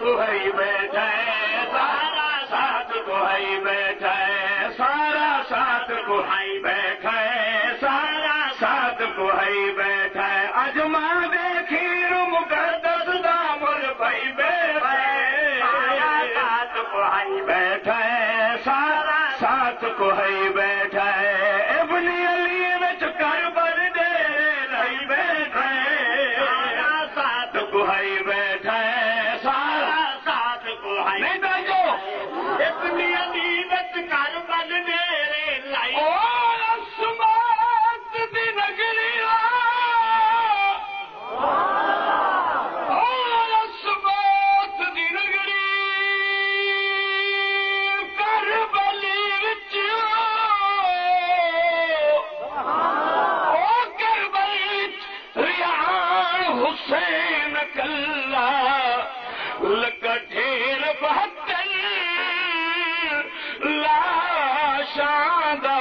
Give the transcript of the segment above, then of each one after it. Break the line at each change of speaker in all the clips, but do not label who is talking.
کو ہی بیٹھے سارا ساتھ کو ہی بیٹھے سارا ساتھ کو ہی بیٹھے سارا ساتھ کو ہی بیٹھے اجما دیکھی مقدس دامل بھائی بیٹھے سارا ساتھ کو ہی بیٹھے سارا ساتھ کو ہی بیٹھے ابن علی وچ کربل ڈیرے نہیں بیٹھے سارا ساتھ کو ہی بیٹھے سارا ساتھ کو ہی نہیں بیٹھو ابن علی وچ کربل ڈیرے نہیں اسمات دی نگری اسمات دی نگری حسین کلا لگا ڈھیر بہتر لاشاندہ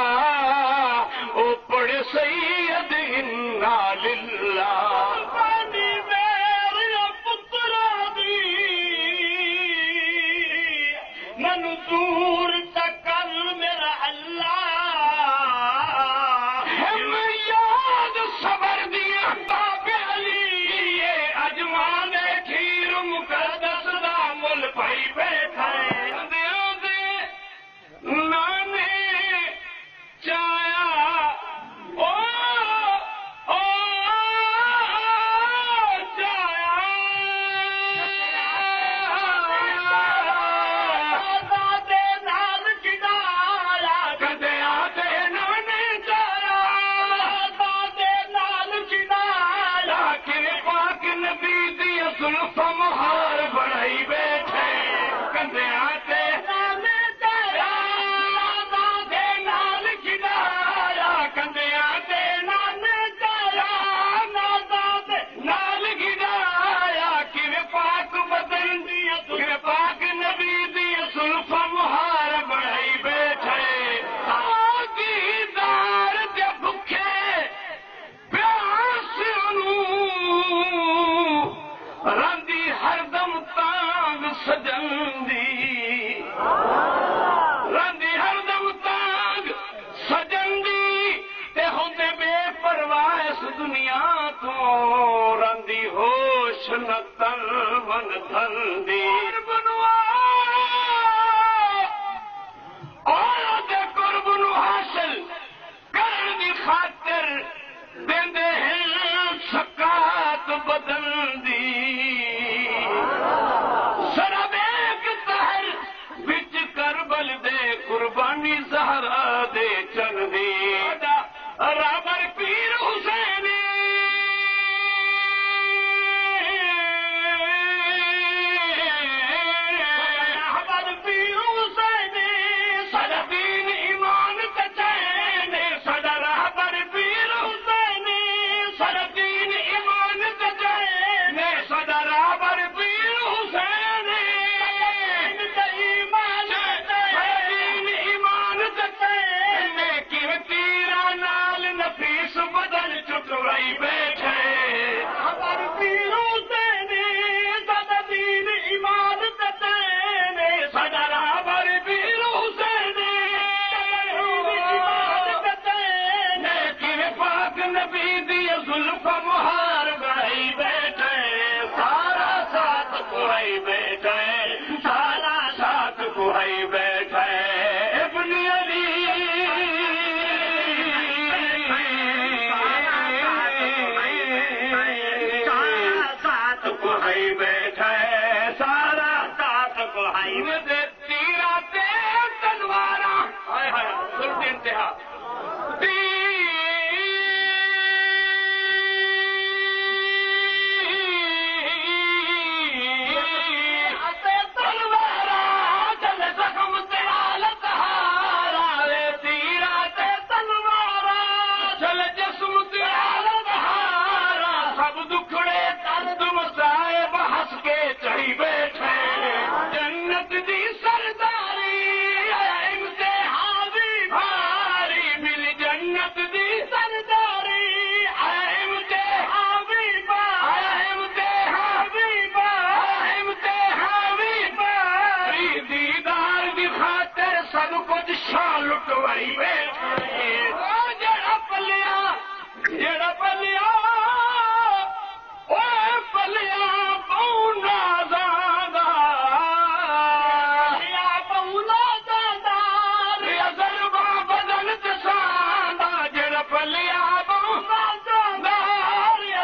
او پڑھ سید انا للہ پانی میرے پترا دی من دور تکر میرا اللہ ہم یاد صبر دیا بابے علی اجمان کھیر مقدس دامل بھائی بیٹھے نانے چایا مہار بڑھائی بیٹھے کندے آتے نال کھڑایا کندے آتے نال کھڑایا کہ پاک بدن دیا کہ پاک نبی دی سلف مہار بڑھائی بیٹھے دیدار دے بھکھے پیاس راندی ہر دم تانگ سجن دی راندی ہر دم تانگ سجن دی تے ہوندے بے پرواہ اس دنیا تو راندی ہوش نہ تن من دھن دی بنوا اور دے قرب نو حاصل کرن دی خاطر دیندے ہیں سکات بدن دی سرب ایک تہر بچ کربل دے قربانی زہرا دے چن دی رابر پیر حسینی رابر پیر حسینی سدا دین ایمان تے چین سدا رابر پیر حسینی سدا دین ایمان تے چین سدا رابر پیر حسینی سدا دین ایمان تے چین کہ تیرا نال نفیس بدل چکرائی بیٹھے رابر پیر حسینی سدا دین ایمان تے چین سدا رابر پیر حسینی پاک نبی دی زلف مہار بڑھائی بیٹھے سارا ساتھ کوئی بیٹھے سارا ساتھ کوئی بیٹھے ابن علی سارا ساتھ کوئی بیٹھے سارا ساتھ کوئی تیرا تے تلوارا ہائے ہائے سنتے انتہا جنت دی شاہ لٹوائی بیٹھے جڑا پلیا پلیا پونا زادہ ضربہ بدن تساندہ جڑا پلیا پونا زادہ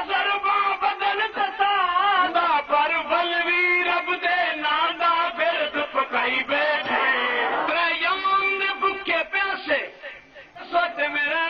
ضربہ بدن تساندہ پر بلوی رب دے نادا برد پکائی بیٹھے تریام نے بکے پیاسے سوچ میرا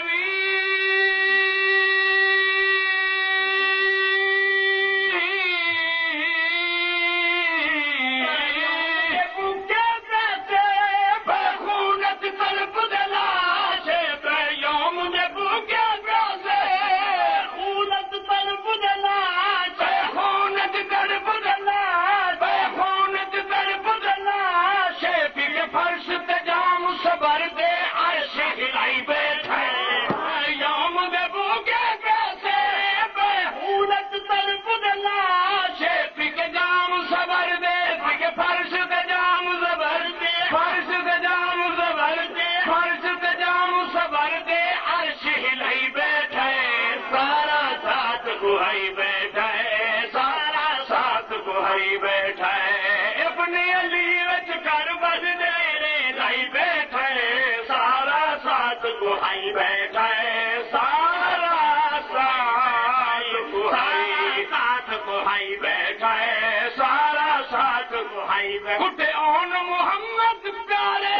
کٹے اون محمد پیارے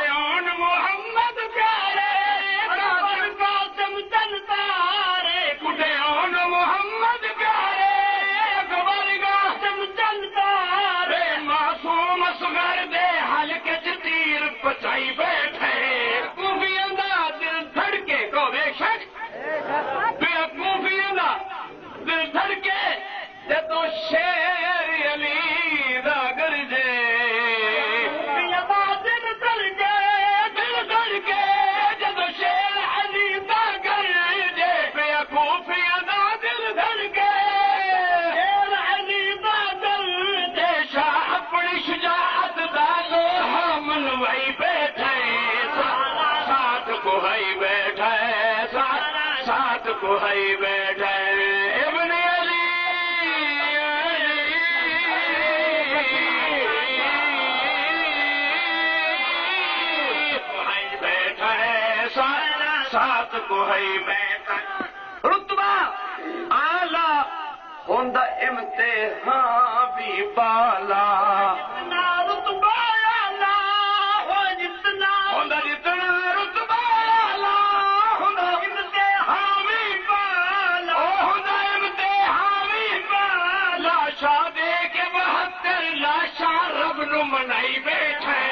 اون محمد پیارے قاسم چلتارے کٹے اون محمد پیارے اکبر قاسم چلتارے معصوم اصغر دے حلقے چ تیر پچائی بیٹھے کوفیاں دا دل دھڑکے کو بے شک کوفیاں دا دل دھڑکے جدو شیر علی دا گرجے دل دھڑکے جدو شیر علی دا گرجے پیا کوفیاں دا دل دھڑکے شیر علی دا گرجے شاہ اپنی شجاعت دا لوہا منوائی بیٹھے ساتھ کو ہائی بیٹھے ساتھ کو ہائی بیٹھے ابن علی ساتھ کو ہے بیٹھا رتبہ آلہ ہوندا امتحان بھی بالا رتبہ آلہ ہو جتنا ہوندا جتنا رتبہ آلہ ہوندا امتحان بھی بالا ہوندا امتحان بھی بالا شاہ دے کے 72 لاشاں رب نو منائی بیٹھے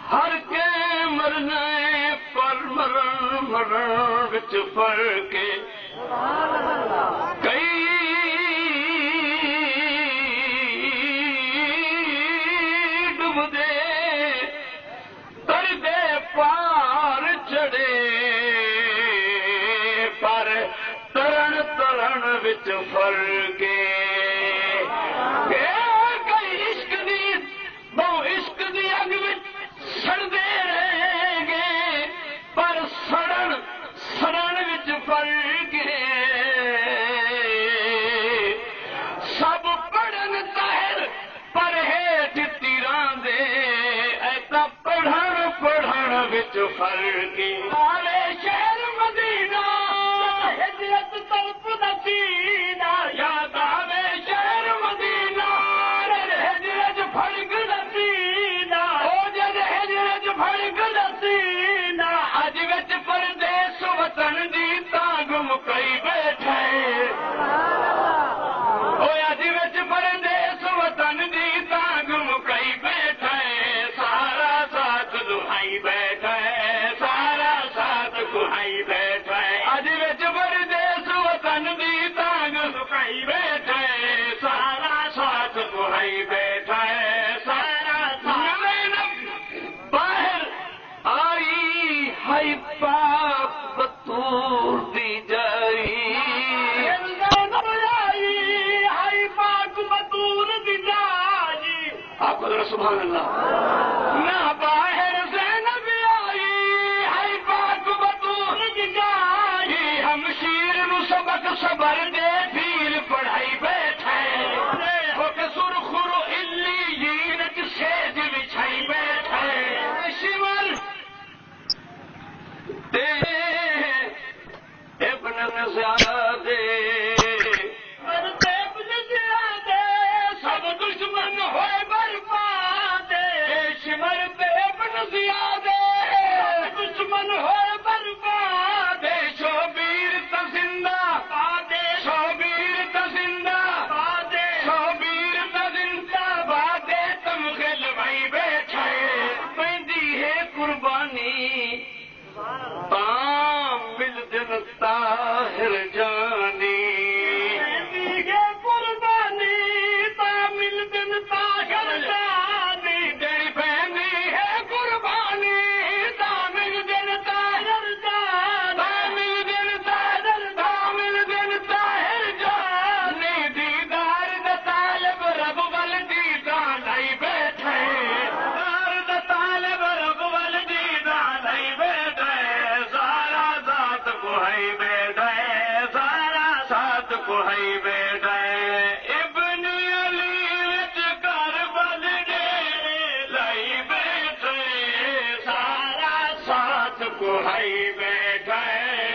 ہر کے مرنا پر مرن وچ فرق کئی ڈب دے تر دے پار چڑھے پر ترن وچ فرق کئی عشق دی بہو عشق دی اگ وچ سڑدے رہیں گے پر سڑن وچ فرق سب پڑھن طاہر پر ہیٹھ تیراں دے ایسا پڑھن وچ فرق آلے شہر مدینہ ہجرت طلب نسینہ یاد آوے شہر مدینہ ہجرت فرق نسینہ فرق نسینہ اج وچ پردیس وطن دی تانگ مکئی بیٹھے اج وچ پردیس وطن دی تانگ مکئی بیٹھے سارا ساتھ دہائی بیٹھے سارا ساتھ حضرت سبحان اللہ نہ باہر زینب آئی ہے پاک بطور جائی ہم شیر نو سبق صبر دے پیر پڑھائی بیٹھے ہو کے سرخر علیین سیج بچھائی بیٹھے شمر دے ابن زیادے سب دشمن ہوئے برباد شمر دے ابن زیادے دشمن ہوئے برباد شوبیر تا زندہ شوبیر تا زندہ شوبیر تا زندہ بادے تمغل بھائی بیٹھے پہندی ہے قربانی تام مل دن طاہر جانی کو ہائی بیٹھے